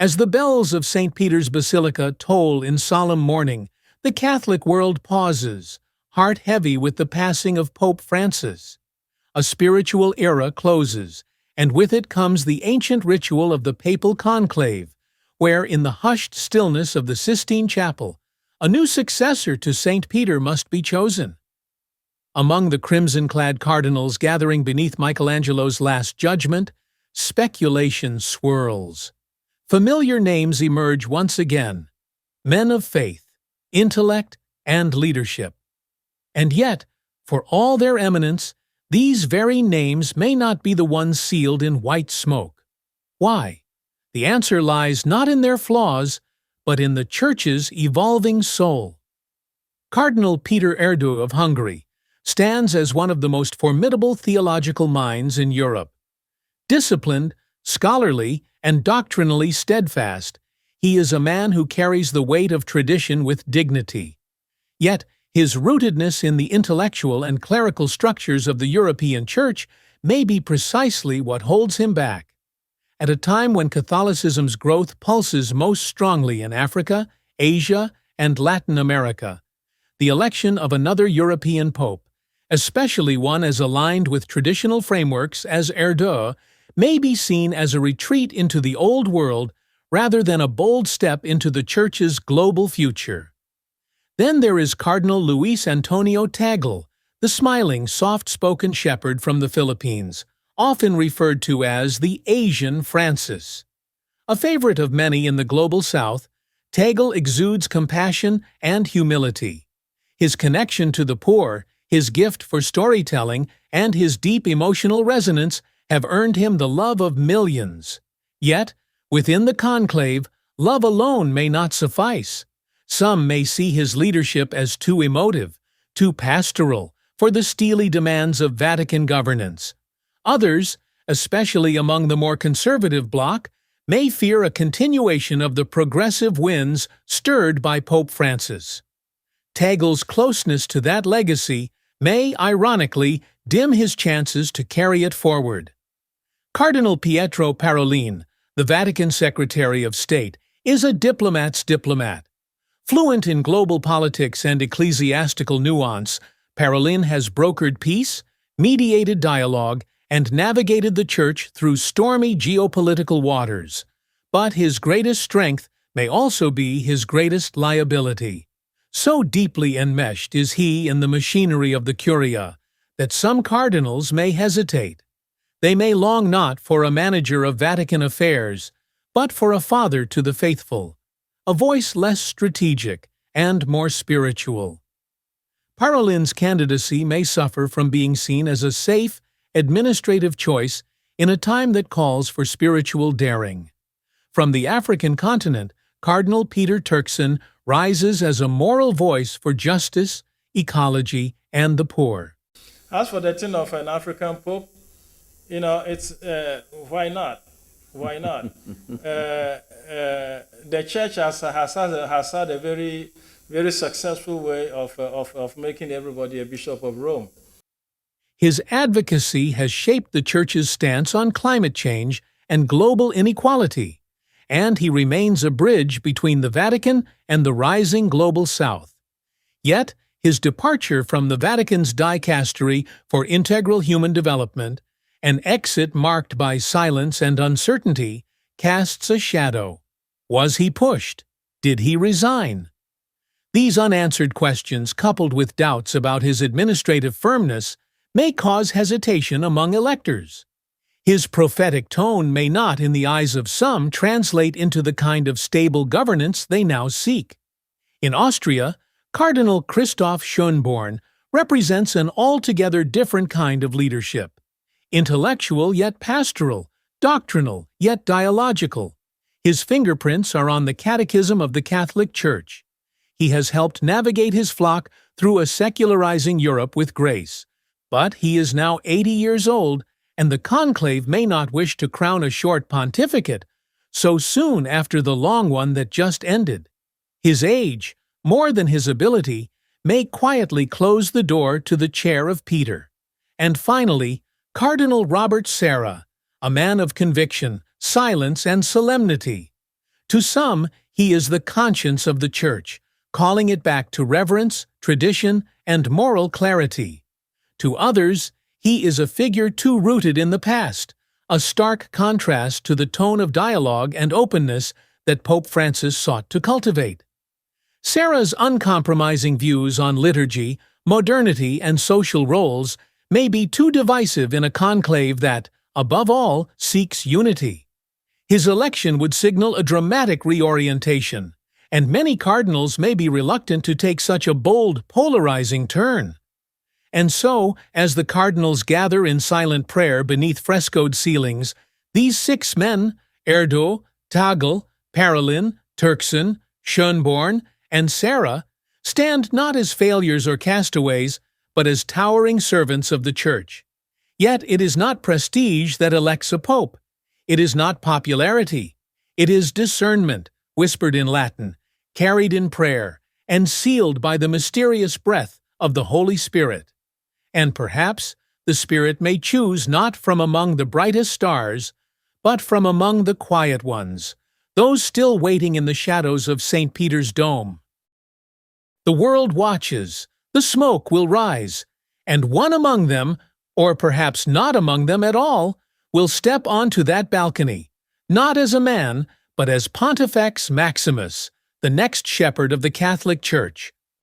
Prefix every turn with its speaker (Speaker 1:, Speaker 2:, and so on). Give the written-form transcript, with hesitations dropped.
Speaker 1: As the bells of St. Peter's Basilica toll in solemn mourning, the Catholic world pauses, heart heavy with the passing of Pope Francis. A spiritual era closes, and with it comes the ancient ritual of the papal conclave, where, in the hushed stillness of the Sistine Chapel, a new successor to St. Peter must be chosen. Among the crimson-clad cardinals gathering beneath Michelangelo's Last Judgment, speculation swirls. Familiar names emerge once again: men of faith, intellect, and leadership. And yet, for all their eminence, these very names may not be the ones sealed in white smoke. Why? The answer lies not in their flaws, but in the Church's evolving soul. Cardinal Peter Erdo of Hungary stands as one of the most formidable theological minds in Europe. Disciplined, scholarly, and doctrinally steadfast, he is a man who carries the weight of tradition with dignity. Yet, his rootedness in the intellectual and clerical structures of the European Church may be precisely what holds him back. At a time when Catholicism's growth pulses most strongly in Africa, Asia, and Latin America, the election of another European pope, especially one as aligned with traditional frameworks as Erdo, may be seen as a retreat into the old world rather than a bold step into the Church's global future. Then there is Cardinal Luis Antonio Tagle, the smiling, soft-spoken shepherd from the Philippines, often referred to as the Asian Francis. A favorite of many in the global South, Tagle exudes compassion and humility. His connection to the poor, his gift for storytelling, and his deep emotional resonance have earned him the love of millions. Yet, within the conclave, love alone may not suffice. Some may see his leadership as too emotive, too pastoral, for the steely demands of Vatican governance. Others, especially among the more conservative bloc, may fear a continuation of the progressive winds stirred by Pope Francis. Tagle's closeness to that legacy may, ironically, dim his chances to carry it forward. Cardinal Pietro Parolin, the Vatican Secretary of State, is a diplomat's diplomat. Fluent in global politics and ecclesiastical nuance, Parolin has brokered peace, mediated dialogue, and navigated the Church through stormy geopolitical waters. But his greatest strength may also be his greatest liability. So deeply enmeshed is he in the machinery of the Curia that some cardinals may hesitate. They may long not for a manager of Vatican affairs, but for a father to the faithful, a voice less strategic and more spiritual. Parolin's candidacy may suffer from being seen as a safe, administrative choice in a time that calls for spiritual daring. From the African continent, Cardinal Peter Turkson rises as a moral voice for justice, ecology, and the poor.
Speaker 2: As for the thing of an African pope, it's why not? Why not? The church has had a very, very successful way of making everybody a bishop of Rome.
Speaker 1: His advocacy has shaped the Church's stance on climate change and global inequality, and he remains a bridge between the Vatican and the rising global South. Yet, his departure from the Vatican's dicastery for integral human development, an exit marked by silence and uncertainty, casts a shadow. Was he pushed? Did he resign? These unanswered questions, coupled with doubts about his administrative firmness, may cause hesitation among electors. His prophetic tone may not, in the eyes of some, translate into the kind of stable governance they now seek. In Austria, Cardinal Christoph Schönborn represents an altogether different kind of leadership. Intellectual yet pastoral, doctrinal yet dialogical. His fingerprints are on the Catechism of the Catholic Church. He has helped navigate his flock through a secularizing Europe with grace. But he is now 80 years old, and the conclave may not wish to crown a short pontificate so soon after the long one that just ended. His age, more than his ability, may quietly close the door to the chair of Peter. And finally, Cardinal Robert Serra, a man of conviction, silence, and solemnity. To some, he is the conscience of the Church, calling it back to reverence, tradition, and moral clarity. To others, he is a figure too rooted in the past, a stark contrast to the tone of dialogue and openness that Pope Francis sought to cultivate. Sarah's uncompromising views on liturgy, modernity, and social roles may be too divisive in a conclave that, above all, seeks unity. His election would signal a dramatic reorientation, and many cardinals may be reluctant to take such a bold, polarizing turn. And so, as the cardinals gather in silent prayer beneath frescoed ceilings, these 6 men, Erdo, Tagle, Parolin, Turkson, Schönborn, and Sarah, stand not as failures or castaways, but as towering servants of the Church. Yet it is not prestige that elects a pope. It is not popularity. It is discernment, whispered in Latin, carried in prayer, and sealed by the mysterious breath of the Holy Spirit. And perhaps the Spirit may choose not from among the brightest stars, but from among the quiet ones, those still waiting in the shadows of St. Peter's Dome. The world watches, the smoke will rise, and one among them, or perhaps not among them at all, will step onto that balcony, not as a man, but as Pontifex Maximus, the next shepherd of the Catholic Church.